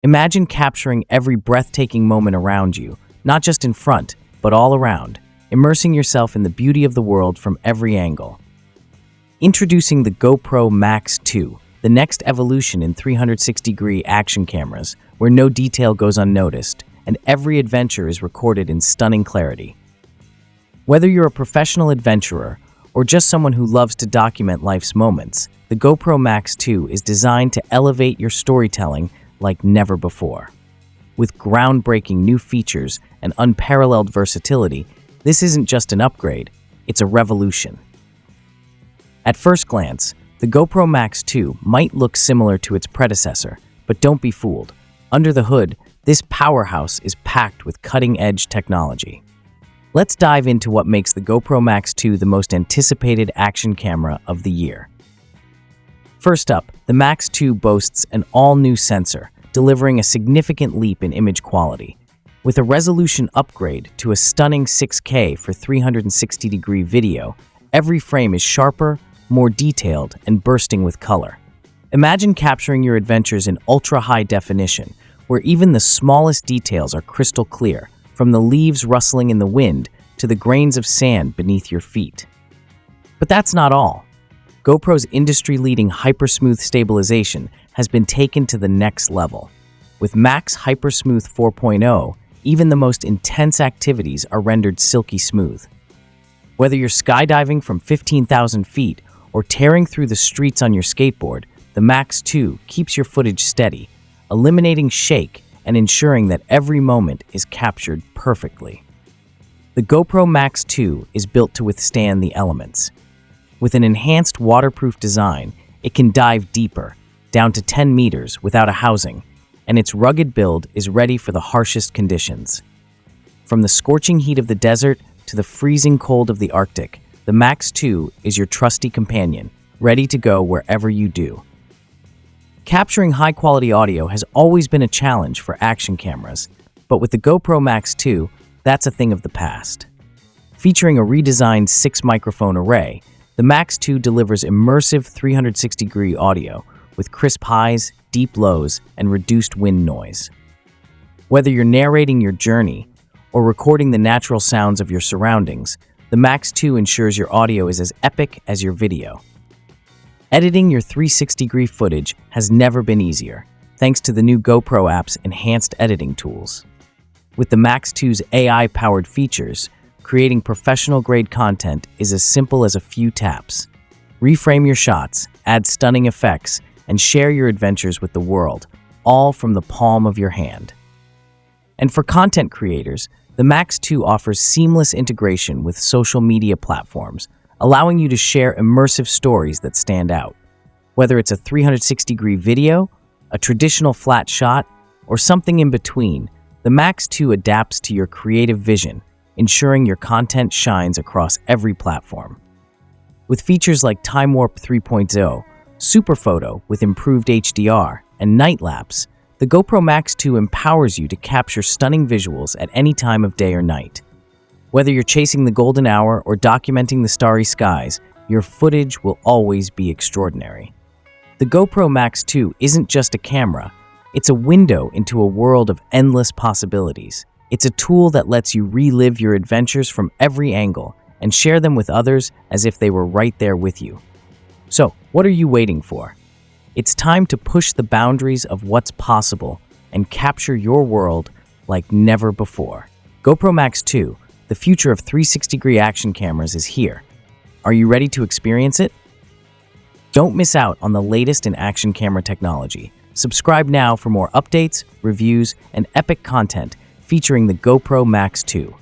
Imagine capturing every breathtaking moment around you, not just in front, but all around, immersing yourself in the beauty of the world from every angle. Introducing the GoPro Max 2, the next evolution in 360-degree action cameras, where no detail goes unnoticed, and every adventure is recorded in stunning clarity. Whether you're a professional adventurer or just someone who loves to document life's moments, the GoPro Max 2 is designed to elevate your storytelling like never before. With groundbreaking new features and unparalleled versatility, this isn't just an upgrade, it's a revolution. At first glance, the GoPro Max 2 might look similar to its predecessor, but don't be fooled. Under the hood, this powerhouse is packed with cutting-edge technology. Let's dive into what makes the GoPro Max 2 the most anticipated action camera of the year. First up, the Max 2 boasts an all-new sensor, delivering a significant leap in image quality. With a resolution upgrade to a stunning 6K for 360-degree video, every frame is sharper, more detailed, and bursting with color. Imagine capturing your adventures in ultra-high definition, where even the smallest details are crystal clear, from the leaves rustling in the wind to the grains of sand beneath your feet. But that's not all. GoPro's industry-leading HyperSmooth stabilization has been taken to the next level. With Max HyperSmooth 4.0, even the most intense activities are rendered silky smooth. Whether you're skydiving from 15,000 feet or tearing through the streets on your skateboard, the Max 2 keeps your footage steady, eliminating shake and ensuring that every moment is captured perfectly. The GoPro Max 2 is built to withstand the elements. With an enhanced waterproof design, it can dive deeper, down to 10 meters without a housing, and its rugged build is ready for the harshest conditions. From the scorching heat of the desert to the freezing cold of the Arctic, the Max 2 is your trusty companion, ready to go wherever you do. Capturing high-quality audio has always been a challenge for action cameras, but with the GoPro Max 2, that's a thing of the past. Featuring a redesigned 6-microphone array, the Max 2 delivers immersive 360-degree audio with crisp highs, deep lows, and reduced wind noise. Whether you're narrating your journey or recording the natural sounds of your surroundings, the Max 2 ensures your audio is as epic as your video. Editing your 360-degree footage has never been easier, thanks to the new GoPro app's enhanced editing tools. With the Max 2's AI-powered features, creating professional-grade content is as simple as a few taps. Reframe your shots, add stunning effects, and share your adventures with the world, all from the palm of your hand. And for content creators, the Max 2 offers seamless integration with social media platforms, allowing you to share immersive stories that stand out. Whether it's a 360-degree video, a traditional flat shot, or something in between, the Max 2 adapts to your creative vision, ensuring your content shines across every platform. With features like Time Warp 3.0, Super Photo with improved HDR, and Night Lapse, the GoPro Max 2 empowers you to capture stunning visuals at any time of day or night. Whether you're chasing the golden hour or documenting the starry skies, your footage will always be extraordinary. The GoPro Max 2 isn't just a camera, it's a window into a world of endless possibilities. It's a tool that lets you relive your adventures from every angle and share them with others as if they were right there with you. So, what are you waiting for? It's time to push the boundaries of what's possible and capture your world like never before. GoPro Max 2, the future of 360-degree action cameras, is here. Are you ready to experience it? Don't miss out on the latest in action camera technology. Subscribe now for more updates, reviews, and epic content featuring the GoPro Max 2.